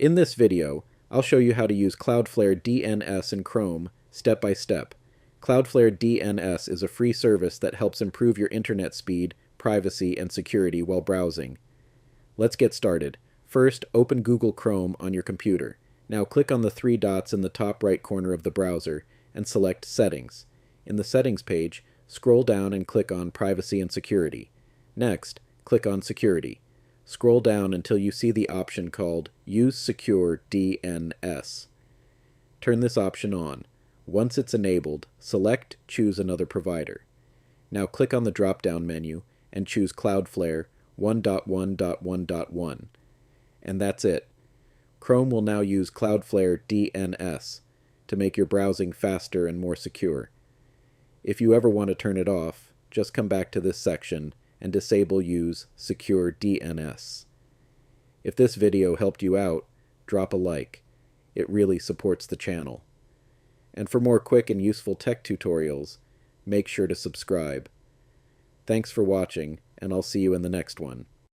In this video, I'll show you how to use Cloudflare DNS in Chrome step by step. Cloudflare DNS is a free service that helps improve your internet speed, privacy, and security while browsing. Let's get started. First, open Google Chrome on your computer. Now click on the three dots in the top right corner of the browser and select Settings. In the Settings page, scroll down and click on Privacy and Security. Next, click on Security. Scroll down until you see the option called Use Secure DNS. Turn this option on. Once it's enabled, select Choose Another Provider. Now click on the drop-down menu and choose Cloudflare 1.1.1.1. And that's it. Chrome will now use Cloudflare DNS to make your browsing faster and more secure. If you ever want to turn it off, just come back to this section and disable Use Secure DNS. If this video helped you out, drop a like. It really supports the channel. And for more quick and useful tech tutorials, make sure to subscribe. Thanks for watching, and I'll see you in the next one.